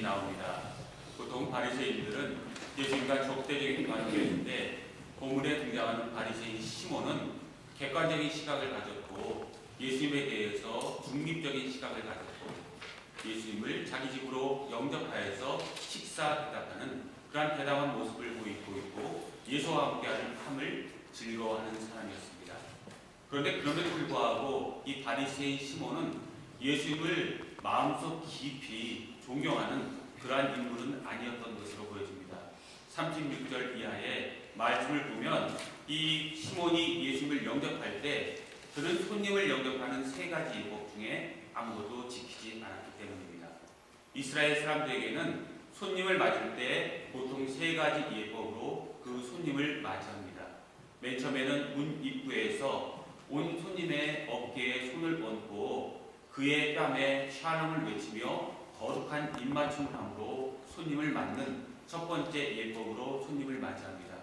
나옵니다. 보통 바리새인들은 예수님과 적대적인 관계였는데 본문에 등장하는 바리새인 시몬은 객관적인 시각을 가졌고 예수님에 대해서 중립적인 시각을 가졌고 예수님을 자기 집으로 영접하여서 식사 대답하는 그러한 대담한 모습을 보이고 있고 예수와 함께하는 삶을 즐거워하는 사람이었습니다. 그런데 그럼에도 불구하고 이 바리새인 시몬은 예수님을 마음속 깊이 존경하는 그러한 인물은 아니었던 것으로 보여집니다. 36절 이하의 말씀을 보면 이 시몬이 예수님을 영접할 때 그는 손님을 영접하는 세 가지 예법 중에 아무것도 지키지 않았기 때문입니다. 이스라엘 사람들에게는 손님을 맞을 때 보통 세 가지 예법으로 그 손님을 맞이합니다. 맨 처음에는 문 입구에서 온 손님의 어깨에 손을 얹고 그의 뺨에 샬롬을 외치며 거룩한 입맞춤을 함으로 손님을 맞는 첫 번째 예법으로 손님을 맞이합니다.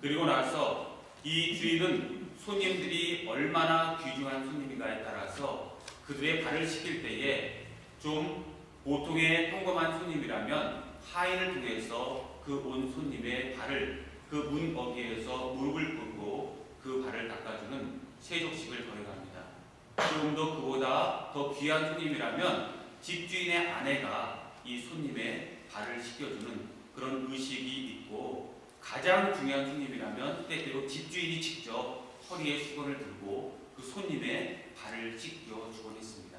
그리고 나서 이 주인은 손님들이 얼마나 귀중한 손님인가에 따라서 그들의 발을 씻길 때에 좀 보통의 평범한 손님이라면 하인을 통해서 그 온 손님의 발을 그 문 어귀에서 무릎을 꿇고 그 발을 닦아주는 세족식을 거행합니다. 조금 더 그보다 더 귀한 손님이라면 집주인의 아내가 이 손님의 발을 씻겨주는 그런 의식이 있고 가장 중요한 손님이라면 때때로 집주인이 직접 허리에 수건을 들고 그 손님의 발을 씻겨주곤 했습니다.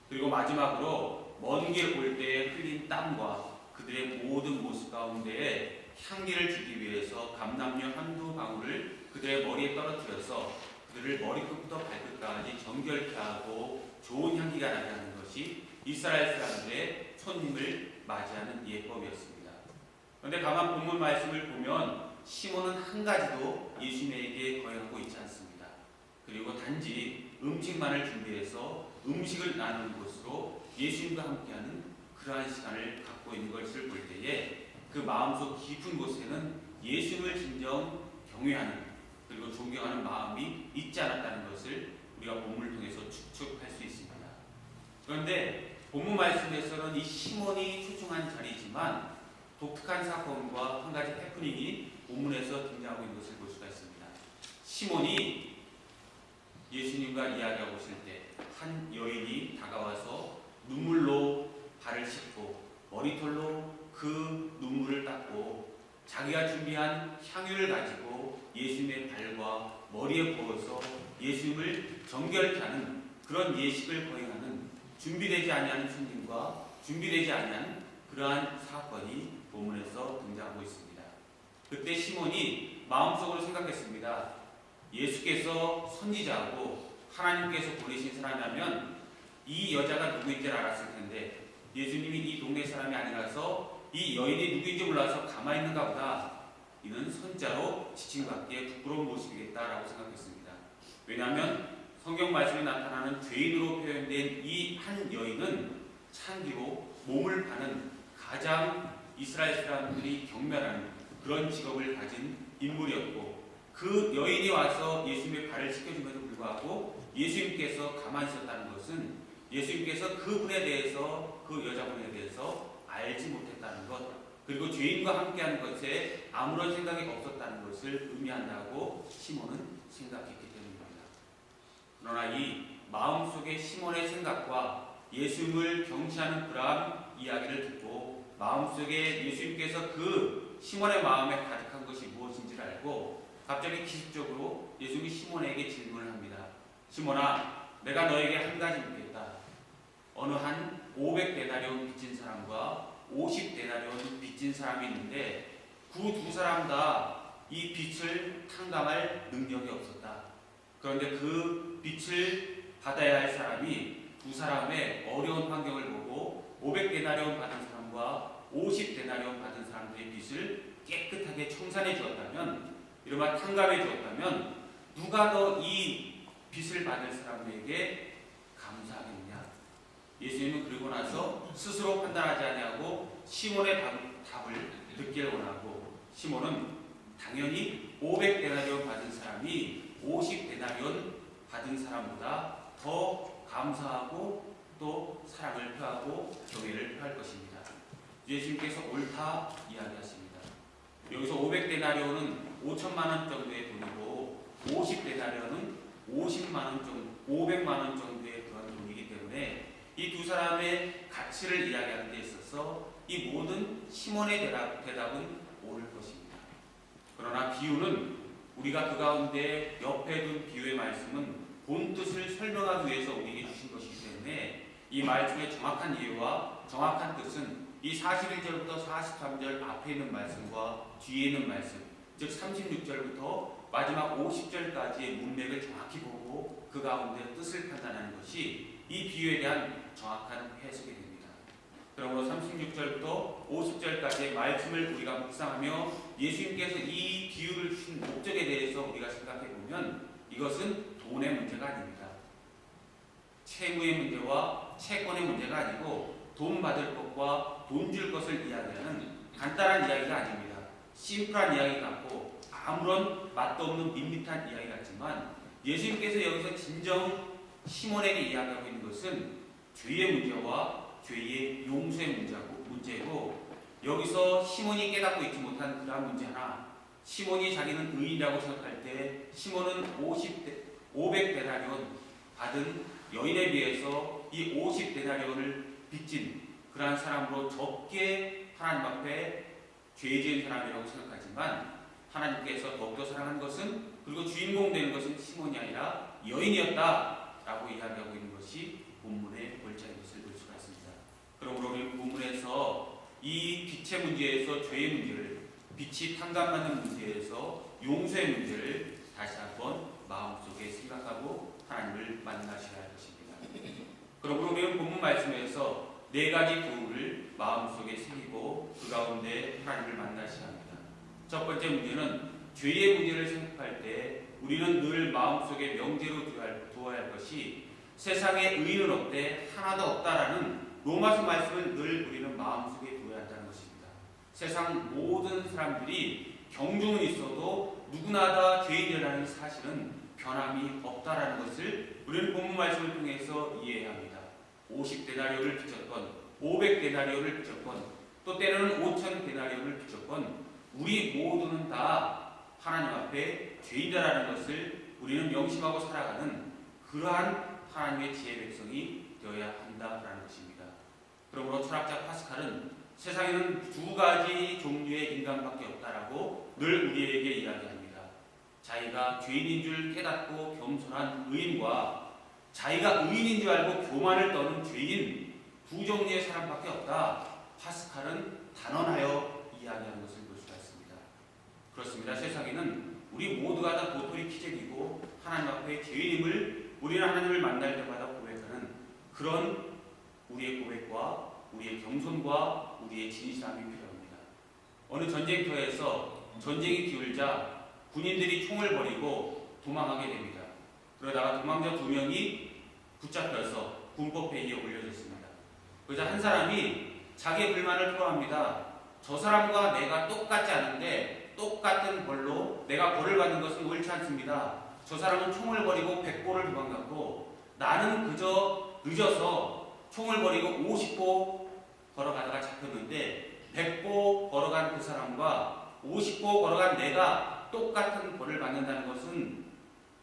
그리고 마지막으로 먼 길 올 때 흘린 땀과 그들의 모든 모습 가운데에 향기를 주기 위해서 감람류 한두 방울을 그들의 머리에 떨어뜨려서 그들을 머리끝부터 발끝까지 정결케 하고 좋은 향기가 나게 하는 것이 이스라엘 사람들의 손님을 맞이하는 예법이었습니다. 그런데 가만 본문 말씀을 보면 시몬은 한 가지도 예수님에게 거행하고 있지 않습니다. 그리고 단지 음식만을 준비해서 음식을 나누는 것으로 예수님과 함께하는 그러한 시간을 갖고 있는 것을 볼 때에 그 마음속 깊은 곳에는 예수님을 진정 경외하는 그리고 존경하는 마음이 있지 않았다는 것을 우리가 본문을 통해서 추측할 수 있습니다. 그런데 본문 말씀에서는 이 시몬이 초청한 자리지만 독특한 사건과 한 가지 해프닝이 본문에서 등장하고 있는 것을 볼 수가 있습니다. 시몬이 예수님과 이야기하고 있을 때 한 여인이 다가와서 눈물로 발을 씻고 머리털로 그 눈물을 닦고 자기가 준비한 향유를 가지고 예수님의 발과 머리에 부어서 예수님을 정결케 하는 그런 예식을 거행하는 준비되지 아니하는 손님과 준비되지 아니한 그러한 사건이 본문에서 등장하고 있습니다. 그때 시몬이 마음속으로 생각했습니다. 예수께서 선지자하고 하나님께서 보내신 사람이라면 이 여자가 누구인지 알았을 텐데 예수님이 이 동네 사람이 아니라서 이 여인이 누구인지 몰라서 가만히 있는가 보다. 이는 선자로 지칭받기에 부끄러운 모습이겠다라고 생각했습니다. 왜냐하면 성경 말씀에 나타나는 죄인으로 표현된 이 한 여인은 창기로 몸을 파는 가장 이스라엘 사람들이 경멸하는 그런 직업을 가진 인물이었고 그 여인이 와서 예수님의 발을 씻겨줌에도 불구하고 예수님께서 가만히 있었다는 것은 예수님께서 그분에 대해서 그 여자분에 대해서 알지 못했다는 것 그리고 죄인과 함께하는 것에 아무런 생각이 없었다는 것을 의미한다고 시몬은 생각했기 때문입니다. 그러나 이 마음속의 시몬의 생각과 예수님을 경시하는 그러한 이야기를 듣고 마음속에 예수님께서 그 시몬의 마음에 가득한 것이 무엇인지를 알고 갑자기 기습적으로 예수님이 시몬에게 질문을 합니다. 시몬아, 내가 너에게 한 가지 묻겠다. 어느 한 500데나리온 빚진 사람과 50데나리온 빚진 사람이 있는데 그 두 사람 다 이 빚을 탕감할 능력이 없었다. 그런데 그 빚을 받아야 할 사람이 두 사람의 어려운 환경을 보고 500데나리온 받은 사람과 50데나리온 받은 사람들의 빚을 깨끗하게 청산해 주었다면 이른바 탕감해 주었다면 누가 더 이 빚을 받을 사람에게 감사하겠느냐. 예수님은 그리고 나서 스스로 판단하지 아니하고 시몬의 답을 듣기를 원하고 시몬은 당연히 500데나리온 받은 사람이 50데나리온 받은 사람보다 더 감사하고 또 사랑을 표하고 경외를 표할 것입니다. 예수님께서 옳다 이야기하십니다. 여기서 500데나리온은 5천만 원 정도의 돈이고 50데나리온은 50만 원 정도, 500만 원 정도의 그런 돈이기 때문에 이 두 사람의 가치를 이야기하는 데 있어서 이 모든 시몬의 대답은 옳을 것입니다. 그러나 비유는 우리가 그 가운데 옆에 둔 비유의 말씀은 본 뜻을 설명하기 위해서 우리에게 주신 것이기 때문에 이 말씀의 정확한 이해와 정확한 뜻은 이 41절부터 43절 앞에 있는 말씀과 뒤에 있는 말씀, 즉 36절부터 마지막 50절까지의 문맥을 정확히 보고 그 가운데 뜻을 판단하는 것이 이 비유에 대한 정확한 해석이 됩니다. 그러므로 36절부터 50절까지의 말씀을 우리가 묵상하며 예수님께서 이 비유를 주신 목적에 대해서 우리가 생각해 보면 이것은 돈의 문제가 아닙니다. 채무의 문제와 채권의 문제가 아니고 돈 받을 것과 돈 줄 것을 이야기하는 간단한 이야기가 아닙니다. 심플한 이야기 같고 아무런 맛도 없는 밋밋한 이야기 같지만 예수님께서 여기서 진정 시몬에게 이야기하고 있는 것은 죄의 문제와 죄의 용서의 문제고 여기서 시몬이 깨닫고 있지 못한 그러한 문제 하나, 시몬이 자기는 의인이라고 생각할 때 시몬은 500데나리온 받은 여인에 비해서 이 50데나리온을 빚진 그러한 사람으로 적게 하나님 앞에 죄 지은 사람이라고 생각하지만 하나님께서 더욱더 사랑한 것은 그리고 주인공 되는 것은 시몬이 아니라 여인이었다라고 이야기하고 있는 것이 본문의 골자인 것을 볼 수가 있습니다. 그러므로 우리 본문에서 이 빛의 문제에서 죄의 문제를, 빛이 탕감받는 문제에서 용서의 문제를 다시 한번 마음속에 생각하고 하나님을 만나셔야 할 것입니다. 그러므로 우리는 본문 말씀에서 네 가지 교훈을 마음속에 새기고 그 가운데 하나님을 만나셔야 합니다. 첫 번째 문제는 죄의 문제를 생각할 때 우리는 늘 마음속에 명제로 두어야 할 것이 세상에 의인은 없대 하나도 없다라는 로마서 말씀을 늘 우리는 마음속에 두어야 한다는 것입니다. 세상 모든 사람들이 경중은 있어도 누구나 다 죄인이라는 사실은 변함이 없다라는 것을 우리는 본문 말씀을 통해서 이해해야 합니다. 50데나리온을 빚졌건 500데나리온을 빚졌건 또 때로는 5000데나리온을 빚졌건 우리 모두는 다 하나님 앞에 죄인이라는 것을 우리는 명심하고 살아가는 그러한 하나님의 지혜 백성이 되어야 한다라는 것입니다. 그러므로 철학자 파스칼은 세상에는 두 가지 종류의 인간밖에 없다라고 늘 우리에게 이야기합니다. 자기가 죄인인 줄 깨닫고 겸손한 의인과 자기가 의인인 줄 알고 교만을 떠는 죄인, 두 종류의 사람밖에 없다. 파스칼은 단언하여 이야기하는 것을 볼 수가 있습니다. 그렇습니다. 세상에는 우리 모두가 다 도토리 키재기고 하나님 앞에 죄인임을 우리는 하나님을 만날 때마다 고백하는 그런 우리의 고백과 우리의 겸손과 우리의 진실함이 필요합니다. 어느 전쟁터에서 전쟁이 기울자 군인들이 총을 버리고 도망하게 됩니다. 그러다가 도망자 2명이 붙잡혀서 군법회의에 올려졌습니다. 그러자 한 사람이 자기의 불만을 토로합니다. 저 사람과 내가 똑같지 않은데 똑같은 벌로 내가 벌을 받는 것은 옳지 않습니다. 저 사람은 총을 버리고 100보를 도망갔고 나는 그저 늦어서 총을 버리고 50보 걸어가다가 잡혔는데 100보 걸어간 그 사람과 50보 걸어간 내가 똑같은 벌을 받는다는 것은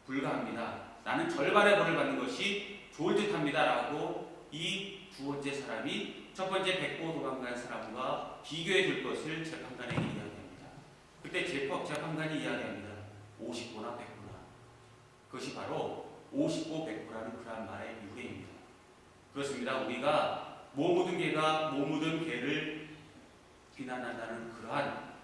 불가합니다. 나는 절반의 벌을 받는 것이 좋을 듯합니다. 라고 이 두 번째 사람이 첫 번째 100보 도망간 사람과 비교해 줄 것을 재판관에게 이야기합니다. 그때 재판관이 이야기합니다. 50보나 100보나. 그것이 바로 50보 100보라는 그러한 말의 유래입니다. 그렇습니다. 우리가 모 묻은 개가 모 묻은 개를 비난한다는 그러한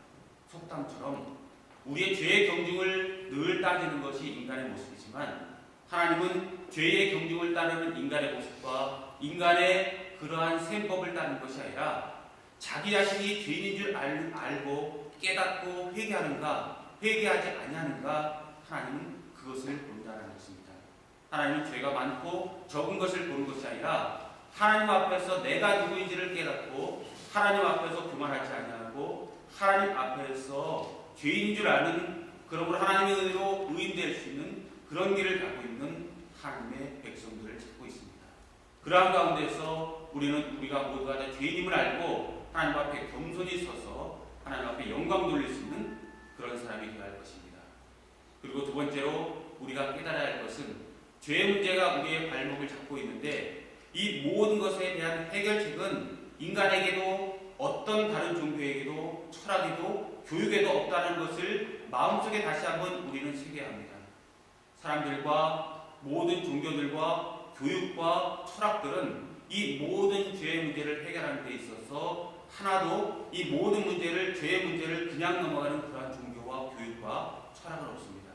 속담처럼 우리의 죄의 경중을 늘 따지는 것이 인간의 모습이지만 하나님은 죄의 경중을 따르는 인간의 모습과 인간의 그러한 셈법을 따르는 것이 아니라 자기 자신이 죄인인 줄 알고 깨닫고 회개하는가 회개하지 아니하는가 하나님은 그것을 본다는 것입니다. 하나님은 죄가 많고 적은 것을 보는 것이 아니라 하나님 앞에서 내가 누구인지를 깨닫고 하나님 앞에서 교만하지 아니하고 하나님 앞에서 죄인 줄 아는 그러므로 하나님의 은혜로 의인 될 수 있는 그런 길을 가고 있는 하나님의 백성들을 찾고 있습니다. 그러한 가운데서 우리가 모두가 다 죄인임을 알고 하나님 앞에 겸손히 서서 하나님 앞에 영광 돌릴 수 있는 그런 사람이 되어야 할 것입니다. 그리고 두 번째로 우리가 깨달아야 할 것은 죄의 문제가 우리의 발목을 잡고 있는데 이 모든 것에 대한 해결책은 인간에게도 어떤 다른 종교에게도 철학에도 교육에도 없다는 것을 마음속에 다시 한번 우리는 새겨야 합니다. 사람들과 모든 종교들과 교육과 철학들은 이 모든 죄의 문제를 해결하는 데 있어서 하나도 이 모든 문제를 죄의 문제를 그냥 넘어가는 그러한 종교와 교육과 철학은 없습니다.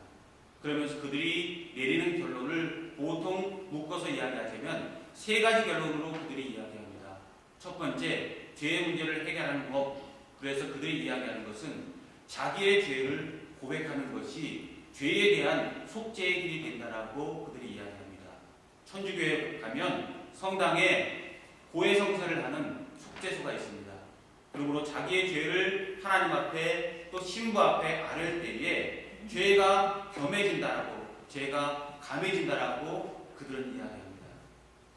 그러면서 그들이 내리는 결론을 보통 묶어서 이야기하자면 세 가지 결론으로 그들이 이야기합니다. 첫 번째, 죄의 문제를 해결하는 법. 그래서 그들이 이야기하는 것은 자기의 죄를 고백하는 것이 죄에 대한 속죄의 길이 된다라고 그들이 이야기합니다. 천주교에 가면 성당에 고해성사를 하는 속죄소가 있습니다. 그러므로 자기의 죄를 하나님 앞에 또 신부 앞에 아뢰을 때에 죄가 겸해진다라고, 죄가 감해진다라고 그들은 이야기합니다.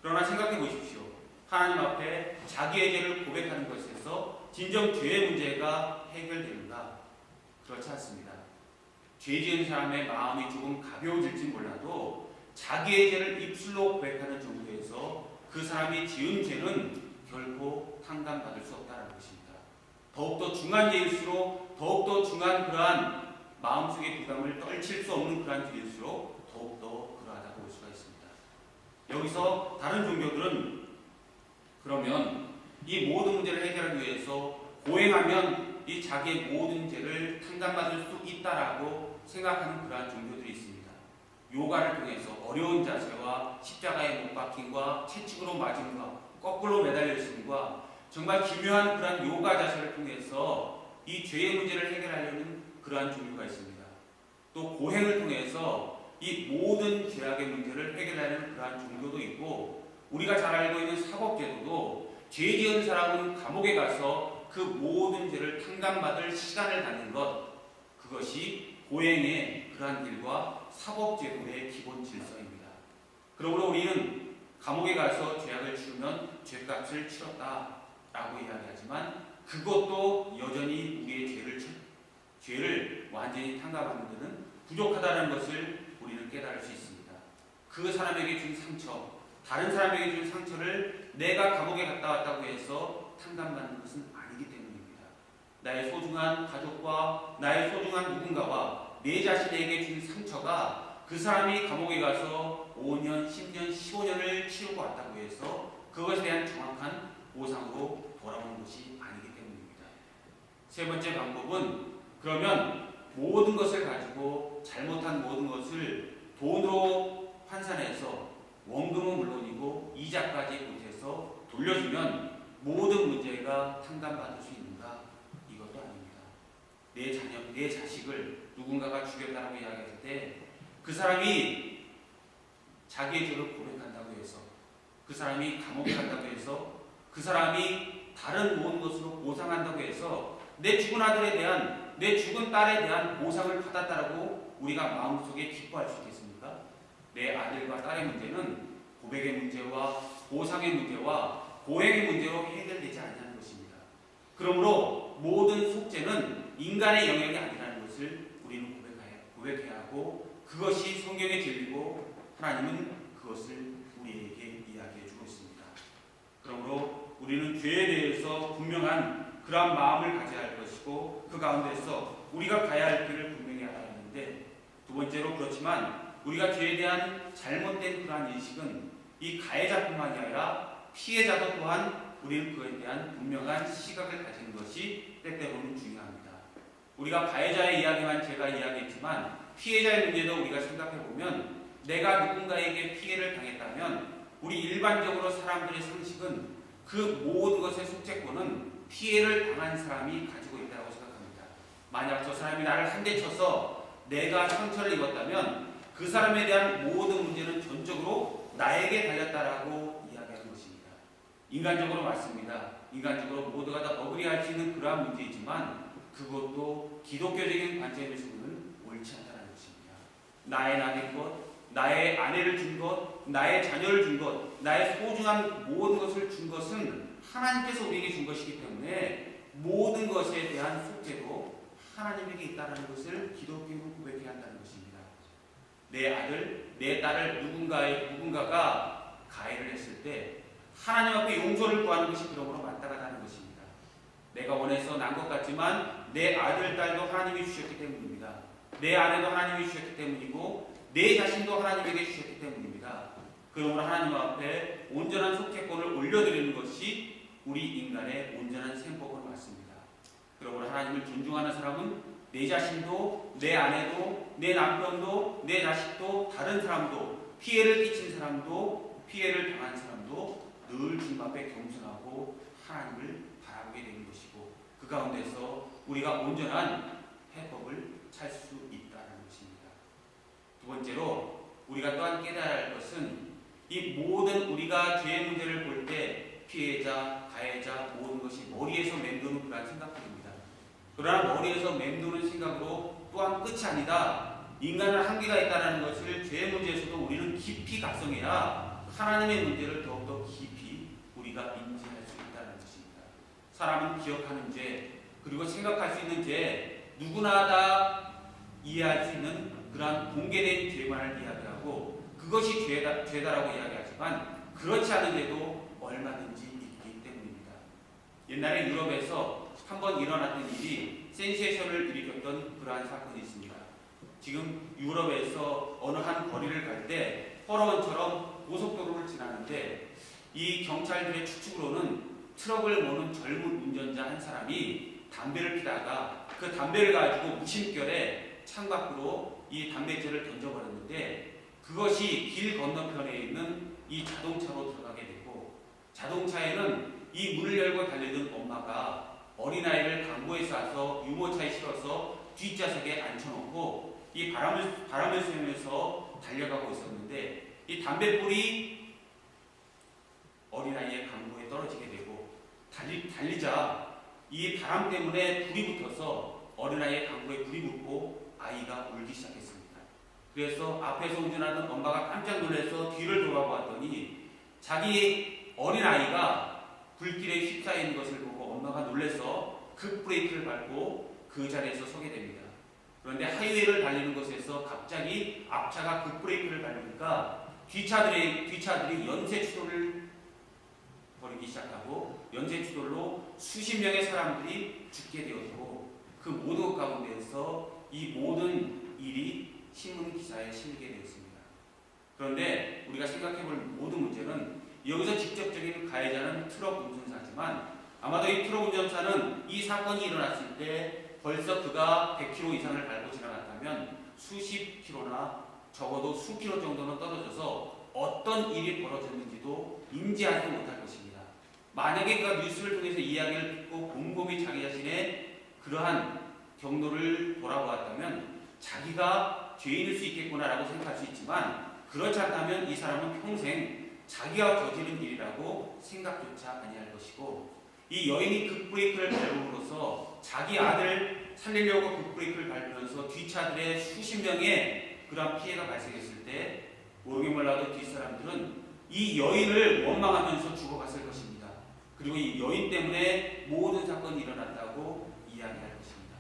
그러나 생각해 보십시오. 하나님 앞에 자기의 죄를 고백하는 것에서 진정 죄의 문제가 해결되는가? 그렇지 않습니다. 죄 지은 사람의 마음이 조금 가벼워질지 몰라도 자기의 죄를 입술로 고백하는 정도에서 그 사람이 지은 죄는 결코 탕감받을 수 없다는 것입니다. 더욱더 중한 죄일수록 더욱더 중한 그러한 마음속의 부담을 떨칠 수 없는 그러한 죄일수록 더욱더 그러하다고 볼 수가 있습니다. 여기서 다른 종교들은 그러면 이 모든 문제를 해결하기 위해서 고행하면 이 자기의 모든 죄를 탕감받을 수 있다라고 생각하는 그러한 종교들이 있습니다. 요가를 통해서 어려운 자세와 십자가에 못 박힘과 채찍으로 맞음과 거꾸로 매달려 있음과 정말 기묘한 그러한 요가 자세를 통해서 이 죄의 문제를 해결하려는 그러한 종교가 있습니다. 또 고행을 통해서 이 모든 죄악의 문제를 해결하려는 그러한 종교도 있고, 우리가 잘 알고 있는 사법제도도 죄 지은 사람은 감옥에 가서 그 모든 죄를 탕감받을 시간을 갖는 것, 그것이 고행의 그러한 길과 사법제도의 기본 질서입니다. 그러므로 우리는 감옥에 가서 죄악을 치르면 죄값을 치렀다라고 이야기하지만 그것도 여전히 우리의 죄를 완전히 탕감하는 데는 부족하다는 것을 우리는 깨달을 수 있습니다. 그 사람에게 준 상처, 다른 사람에게 준 상처를 내가 감옥에 갔다 왔다고 해서 탕감받는 것은 아니기 때문입니다. 나의 소중한 가족과 나의 소중한 누군가와 내 자신에게 준 상처가 그 사람이 감옥에 가서 5년, 10년, 15년을 치르고 왔다고 해서 그것에 대한 정확한 보상으로 돌아오는 것이 아니기 때문입니다. 세 번째 방법은, 그러면 모든 것을 가지고 잘못한 모든 것을 돈으로 환산해서 원금은 물론이고 이자까지 보태서 돌려주면 모든 문제가 탕감받을 수 있는가? 이것도 아닙니다. 내 자녀, 내 자식을 누군가가 죽였다고 이야기할 때 그 사람이 자기의 죄를 고백한다고 해서, 그 사람이 감옥에 간다고 해서, 그 사람이 다른 모든 것으로 보상한다고 해서 내 죽은 아들에 대한, 내 죽은 딸에 대한 보상을 받았다라고 우리가 마음속에 기뻐할 수 있겠습니까? 내 아들과 딸의 문제는 고백의 문제와 보상의 문제와 고행의 문제로 해결되지 않는 것입니다. 그러므로 모든 속죄는 인간의 영역이 아니라는 것을 우리는 고백해야 하고, 그것이 성경의 진리고 하나님은 그것을 우리에게 이야기해주고 있습니다. 그러므로 우리는 죄에 대해서 분명한 그러한 마음을 가져야 할 것이고, 그 가운데서 우리가 가야 할 길을 분명히 알아야 하는데, 두 번째로 그렇지만 우리가 죄에 대한 잘못된 그러한 인식은 이 가해자뿐만이 아니라 피해자도 또한 우리는 그에 대한 분명한 시각을 가지는 것이 때때로는 중요합니다. 우리가 가해자의 이야기만 제가 이야기했지만 피해자의 문제도 우리가 생각해보면, 내가 누군가에게 피해를 당했다면 우리 일반적으로 사람들의 상식은 그 모든 것의 속죄권은 피해를 당한 사람이 가지고 있다고 생각합니다. 만약 저 사람이 나를 한 대 쳐서 내가 상처를 입었다면 그 사람에 대한 모든 문제는 전적으로 나에게 달렸다라고 이야기하는 것입니다. 인간적으로 맞습니다. 인간적으로 모두가 다 어그리할 수 있는 그러한 문제이지만 그것도 기독교적인 관점에서는 옳지 않다는 것입니다. 나의 낳은 것, 나의 아내를 준 것, 나의 자녀를 준 것, 나의 소중한 모든 것을 준 것은 하나님께서 우리에게 준 것이기 때문에 것에 대한 속죄도 하나님에게 있다는 것을 기독교는 고백해야 한다는 것입니다. 내 아들, 내 딸을 누군가가 가해를 했을 때 하나님 앞에 용서를 구하는 것이 그러므로 마땅하다는 것입니다. 내가 원해서 난 것 같지만 내 아들, 딸도 하나님이 주셨기 때문입니다. 내 아내도 하나님이 주셨기 때문이고 내 자신도 하나님에게 주셨기 때문입니다. 그러므로 하나님 앞에 온전한 속죄권을 올려드리는 것이 우리 인간의 온전한 생법으로 맞습니다. 그러므로 하나님을 존중하는 사람은 내 자신도, 내 아내도, 내 남편도, 내 자식도, 다른 사람도, 피해를 끼친 사람도, 피해를 당한 사람도 늘 주님 앞에 겸손하고 하나님을 바라보게 되는 것이고 그 가운데서 우리가 온전한 해법을 찾을 수 있다는 것입니다. 두 번째로 우리가 또한 깨달아야 할 것은 이 모든 우리가 죄의 문제를 볼 때 피해자, 가해자 모든 것이 머리에서 맴도는 그러한 생각들입니다. 그러나 머리에서 맴도는 생각으로 또한 끝이 아니다. 인간은 한계가 있다는 것을 죄의 문제에서도 우리는 깊이 각성해야 하나님의 문제를 더욱더 깊이 우리가 인지할 수 있다는 것입니다. 사람은 기억하는 죄 그리고 생각할 수 있는 죄 누구나 다 이해할 수 있는 그러한 공개된 죄만을 이야기하고 그것이 죄다라고 이야기하지만 그렇지 않은 죄도 얼마든지 있기 때문입니다. 옛날에 유럽에서 한번 일어났던 일이 센세이션을 일으켰던 그러한 사건이 있습니다. 지금 유럽에서 어느 한 거리를 갈 때 퍼러원처럼 고속도로를 지나는데 이 경찰들의 추측으로는 트럭을 모는 젊은 운전자 한 사람이 담배를 피다가 그 담배를 가지고 무심결에 창밖으로 이 담배째를 던져버렸는데 그것이 길 건너편에 있는 이 자동차로 들어가게 되고 자동차에는 이 문을 열고 달리던 엄마가 어린아이를 강보에 싸서 유모차에 실어서 뒷좌석에 앉혀놓고 이 바람을 쐬면서 달려가고 있었는데 이 담뱃불이 어린아이의 강보에 떨어지게 되고 달리자 이 바람 때문에 불이 붙어서 어린아이의 강보에 불이 붙고 아이가 울기 시작했습니다. 그래서 앞에서 운전하던 엄마가 깜짝 놀라서 뒤를 돌아보았더니 자기 어린아이가 불길에 휩싸여 있는 것을 보고 엄마가 놀라서 급브레이크를 밟고 그 자리에서 서게 됩니다. 그런데 하이웨이를 달리는 곳에서 갑자기 앞차가 급브레이크를 밟으니까 뒤차들이 연쇄추돌을 벌이기 시작하고 연쇄추돌로 수십 명의 사람들이 죽게 되었고 그 모든 것 가운데에서 이 모든 일이 신문 기사에 실리게 되었습니다. 그런데 우리가 생각해볼 모든 문제는 여기서 직접적인 가해자는 트럭 운전사지만 아마도 이 트럭 운전사는 이 사건이 일어났을 때 벌써 그가 100km 이상을 밟고 지나갔다면 수십 킬로나 적어도 수 킬로 정도는 떨어져서 어떤 일이 벌어졌는지도 인지하지 못할 것입니다. 만약에 그가 뉴스를 통해서 이야기를 듣고 곰곰이 자기 자신의 그러한 경로를 돌아보았다면 자기가 죄인일 수 있겠구나라고 생각할 수 있지만 그렇지 않다면 이 사람은 평생 자기가 저지른 일이라고 생각조차 아니할 것이고 이 여인이 급브레이크를 밟음으로써 자기 아들 살리려고 급브레이크를 밟으면서 뒷차들의 수십 명의 그런 피해가 발생했을 때 모르게 몰라도 뒷사람들은 이 여인을 원망하면서 죽어갔을 것입니다. 그리고 이 여인 때문에 모든 사건이 일어났다고 이야기할 것입니다.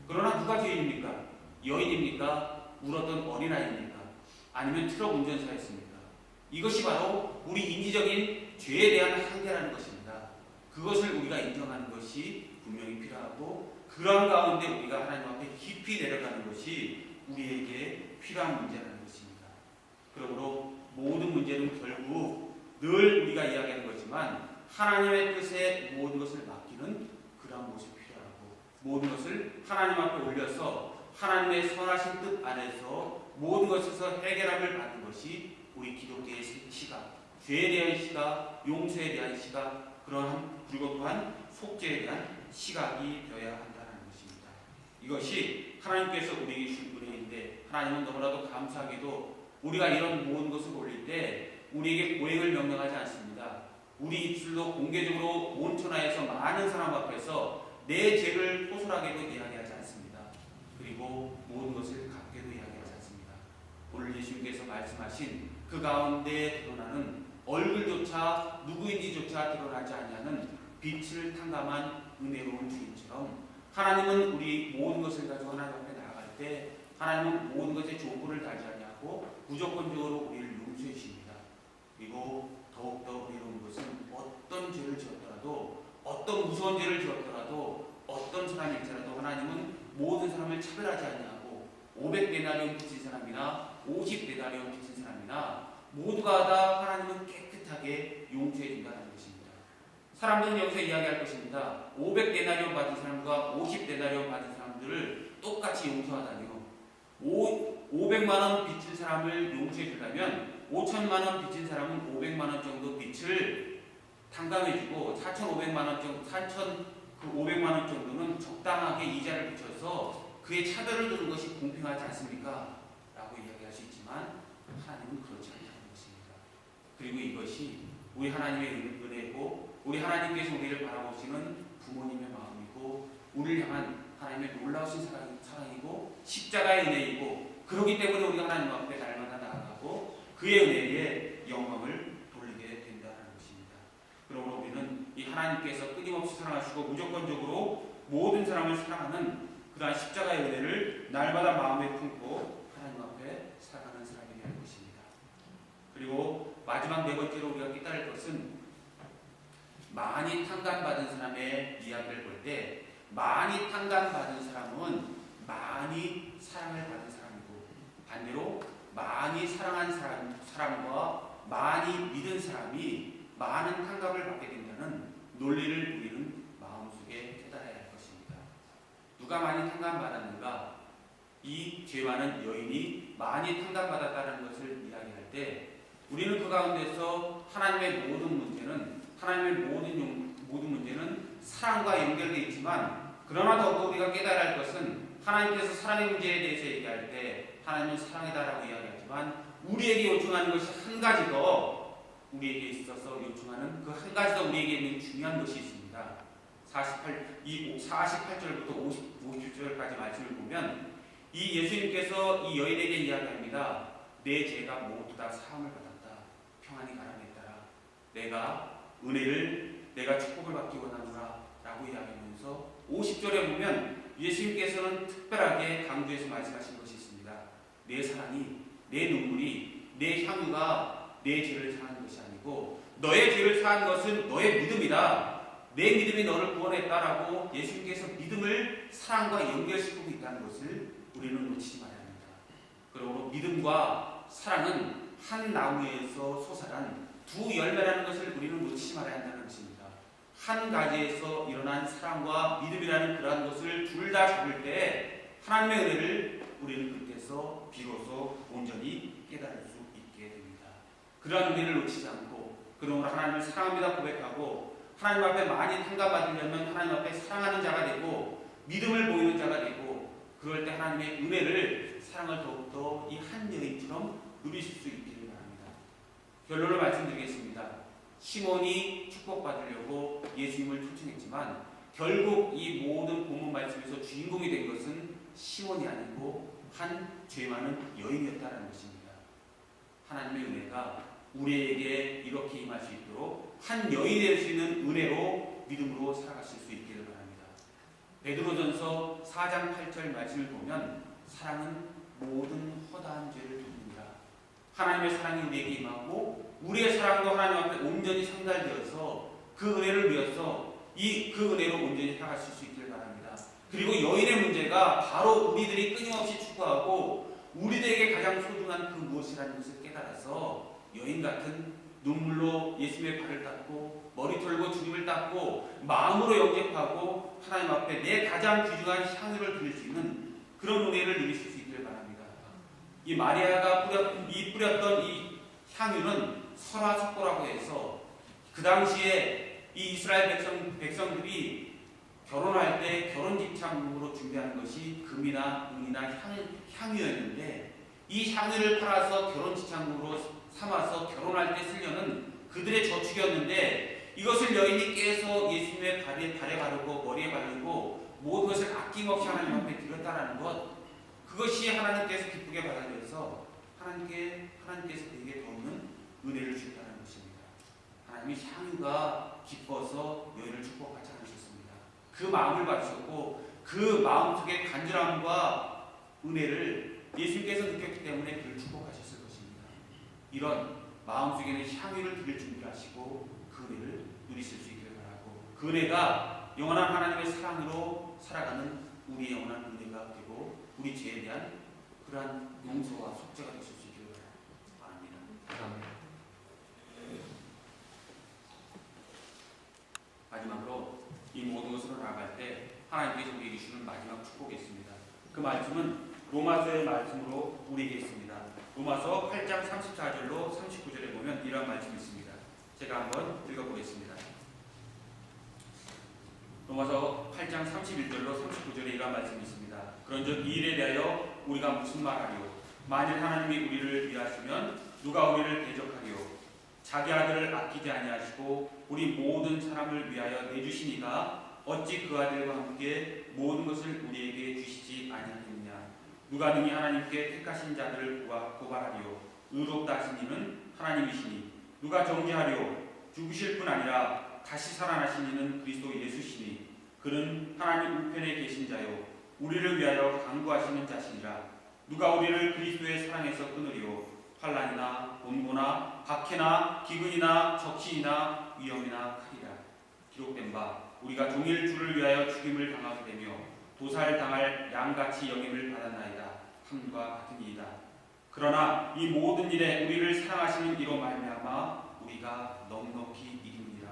그러나 누가 죄인입니까? 여인입니까? 울었던 어린아이입니까? 아니면 트럭 운전사였습니까? 이것이 바로 우리 인지적인 죄에 대한 한계라는 것입니다. 그것을 우리가 인정하는 것이 분명히 필요하고 그런 가운데 우리가 하나님 앞에 깊이 내려가는 것이 우리에게 필요한 문제라는 것입니다. 그러므로 모든 문제는 결국 늘 우리가 이야기하는 거지만 하나님의 뜻에 모든 것을 맡기는 그런 모습이 필요하고 모든 것을 하나님 앞에 올려서 하나님의 선하신 뜻 안에서 모든 것에서 해결함을 받는 것이 우리 기독교의 시각, 죄에 대한 시각, 용서에 대한 시각, 그리고 또한 속죄에 대한 시각이 되어야 한다는 것입니다. 이것이 하나님께서 우리에게 주신 은혜인데 하나님은 너무나도 감사하게도 우리가 이런 모든 것을 올릴 때 우리에게 고행을 명령하지 않습니다. 우리 입술로 공개적으로 온 천하에서 많은 사람 앞에서 내 죄를 호소하게도 이야기하지 않습니다. 그리고 모든 것을 갖게도 이야기하지 않습니다. 오늘 예수님께서 말씀하신 그 가운데 드러나는 얼굴조차 누구인지조차 드러나지 않냐는 빛을 탕감한 은혜로운 주인처럼 하나님은 우리 모든 것을 가지고 하나님 앞에 나아갈 때 하나님은 모든 것에 조건을 다지 아니하고 무조건적으로 우리를 용서해 주십니다. 그리고 더욱더 은혜로운 것은 어떤 죄를 지었더라도 어떤 무서운 죄를 지었더라도 어떤 사람일지라도 하나님은 모든 사람을 차별하지 아니하고 500데나리온 빚진 사람이나 50데나리온 빚진 사람이나 모두가 다 하나님은 깨끗하게 용서해 준다는 것입니다. 사람들은 여기서 이야기할 것입니다. 500데나리온 받은 사람과 50데나리온 받은 사람들을 똑같이 용서하다니요. 500만 원 빚진 사람을 용서해 주려면 5천만 원 빚진 사람은 500만 원 정도 빚을 탕감해주고 4,500만 원 정도, 500만 원 정도는 적당하게 이자를 붙여서 그의 차별을 두는 것이 공평하지 않습니까? 라고 이야기할 수 있지만 하나님은 그렇지 않다는 것입니다. 그리고 이것이 우리 하나님의 은혜고 우리 하나님께서 우리를 바라보시는 부모님의 마음이고 우리를 향한 하나님의 놀라우신 사랑이고 십자가의 은혜이고 그렇기 때문에 우리가 하나님 앞에 날마다 나아가고 그의 은혜에 영광을 돌리게 된다는 것입니다. 그러므로 우리는 이 하나님께서 끊임없이 사랑하시고 무조건적으로 모든 사람을 사랑하는 그러한 십자가의 은혜를 날마다 마음에 품고 하나님 앞에 살아가는 사람이 되는 것입니다. 그리고 마지막 네 번째로 우리가 깨달을 것은 많이 탕감받은 사람의 이야기를 볼 때 많이 탕감받은 사람은 많이 사랑을 받은 사람이고 반대로 많이 사랑한 사람과 많이 믿은 사람이 많은 탕감을 받게 된다는 논리를 우리는 마음속에 깨달아야 할 것입니다. 누가 많이 탕감받았는가? 이 죄 많은 여인이 많이 탕감받았다는 것을 이야기할 때 우리는 그 가운데서 하나님의 모든 문제는 사랑과 연결되어 있지만 그러나 더욱더 우리가 깨달아야 할 것은 하나님께서 사랑의 문제에 대해서 얘기할 때 하나님은 사랑이다라고 이야기하지만 우리에게 요청하는 것이 한 가지 더 우리에게 있어서 요청하는 그 한 가지 더 우리에게 있는 중요한 것이 있습니다. 48절부터 50절까지 말씀을 보면 이 예수님께서 이 여인에게 이야기합니다. 내 죄가 모두 다 사함을 받았다. 평안히 가라 내 딸아. 내가 축복을 받기 원하노라 라고 이야기하면서 50절에 보면 예수님께서는 특별하게 강조해서 말씀하신 것이 있습니다. 내 사랑이, 내 눈물이, 내 향유가 내 죄를 사하는 것이 아니고 너의 죄를 사한 것은 너의 믿음이다. 내 믿음이 너를 구원했다라고 예수님께서 믿음을 사랑과 연결시키고 있다는 것을 우리는 놓치지 말아야 합니다. 그리고 믿음과 사랑은 한 나무에서 솟아난 두 열매라는 것을 우리는 놓치지 말아야 한다는 것입니다. 한 가지에서 일어난 사랑과 믿음이라는 그러한 것을 둘 다 잡을 때 하나님의 은혜를 우리는 그때서 비로소 온전히 깨달을 수 있게 됩니다. 그러한 은혜를 놓치지 않고 그러므로 하나님을 사랑합니다 고백하고 하나님 앞에 많이 탕감받으려면 하나님 앞에 사랑하는 자가 되고 믿음을 보이는 자가 되고 그럴 때 하나님의 은혜를 사랑을 더욱더 이 한 여인처럼 누리실 수 있기를 바랍니다. 결론을 말씀드리겠습니다. 시몬이 축복받으려고 예수님을 초청했지만 결국 이 모든 본문 말씀에서 주인공이 된 것은 시몬이 아니고 한 죄 많은 여인이었다는 것입니다. 하나님의 은혜가 우리에게 이렇게 임할 수 있도록 한 여인이 될 수 있는 은혜로 믿음으로 살아가실 수 있기를 바랍니다. 베드로전서 4장 8절 말씀을 보면 사랑은 모든 허다한 죄를 돕는다. 하나님의 사랑이 우리에게 임하고 우리의 사랑도 하나님 앞에 온전히 상달되어서 그 은혜를 위해서 그 은혜로 온전히 살아가실 수 있기를 바랍니다. 그리고 여인의 문제가 바로 우리들이 끊임없이 추구하고 우리들에게 가장 소중한 그 무엇이라는 것을 깨달아서 여인 같은 눈물로 예수님의 발을 닦고 머리 털고 주님을 닦고 마음으로 영접하고 하나님 앞에 내 가장 귀중한 향유를 드릴 수 있는 그런 은혜를 누리실 수 있기를 바랍니다. 이 마리아가 뿌렸던 이 향유는 설화석고라고 해서 그 당시에 이 이스라엘 백성들이 결혼할 때 결혼 집착물로 준비하는 것이 금이나 은이나 향유였는데 이 향유를 팔아서 결혼 집착물로 삼아서 결혼할 때 쓰려는 그들의 저축이었는데 이것을 여인이 깨서 예수님의 발에 바르고 머리에 바르고 모든 것을 아낌없이 하나님 앞에 드렸다라는 것 그것이 하나님께서 기쁘게 받아들여서 하나님께서 그에게 더는 은혜를 주셨다는 것입니다. 하나님이 향유가 기뻐서 여인을 축복하지 않으셨습니다. 그 마음을 받으셨고 그 마음속의 간절함과 은혜를 예수님께서 느꼈기 때문에 그를 축복하셨을 것입니다. 이런 마음속에는 향유를 드릴 준비를 하시고 그 은혜를 누리실 수 있기를 바라고, 그 은혜가 영원한 하나님의 사랑으로 살아가는 우리의 영원한 은혜가 되고 우리 죄에 대한 그러한 용서와 속죄가 되실 수 있기를 바랍니다. 아멘. 마지막으로 이 모든 것으로 나아갈 때 하나님께서 우리에게 주는 마지막 축복이 있습니다. 그 말씀은 로마서의 말씀으로 우리에게 있습니다. 로마서 8장 34절로 39절에 보면 이런 말씀이 있습니다. 제가 한번 읽어보겠습니다. 로마서 8장 31절로 39절에 이런 말씀이 있습니다. 그런즉 이 일에 대하여 우리가 무슨 말하리요? 만일 하나님이 우리를 위하시면 누가 우리를 대적하리요? 자기 아들을 아끼지 아니하시고 우리 모든 사람을 위하여 내주시니가 어찌 그 아들과 함께 모든 것을 우리에게 주시지 아니하겠느냐? 누가 능히 하나님께 택하신 자들을 고발하리요? 의롭다 하신 이는 하나님이시니 누가 정죄하리요? 죽으실 뿐 아니라 다시 살아나신 이는 그리스도 예수시니 그는 하나님 우편에 계신 자요 우리를 위하여 간구하시는 자시니라. 누가 우리를 그리스도의 사랑에서 끊으리요? 환난이나 곤고나 박해나 기근이나 적신이나 위험이나 칼이라. 기록된 바 우리가 종일 주를 위하여 죽임을 당하게 되며 도살당할 양같이 여김을 받았나이다 함과 같은 이이다. 그러나 이 모든 일에 우리를 사랑하시는 이로 말미암아 우리가 넉넉히 이기느니라.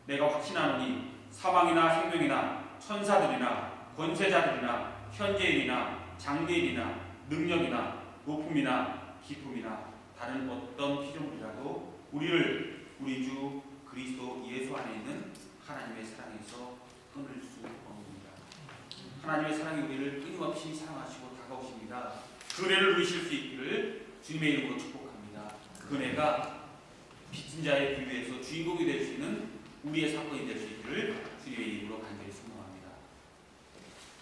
내가 확신하노니 사망이나 생명이나 천사들이나 권세자들이나 현재인이나 장래인이나 능력이나 높음이나 깊음이나 다른 어떤 피조물이라도 우리를 우리 주 그리스도 예수 안에 있는 하나님의 사랑에서 끊을 수 없습니다. 하나님의 사랑이 우리를 끊임없이 사랑하시고 다가오십니다. 그 은혜를 누리실 수 있기를 주님의 이름으로 축복합니다. 그 은혜가 빚진 자의 비유에서 주인공이 될 수 있는 우리의 사건이 될 수 있기를 주님의 이름으로 간절히 소망합니다.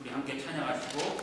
우리 함께 찬양하시고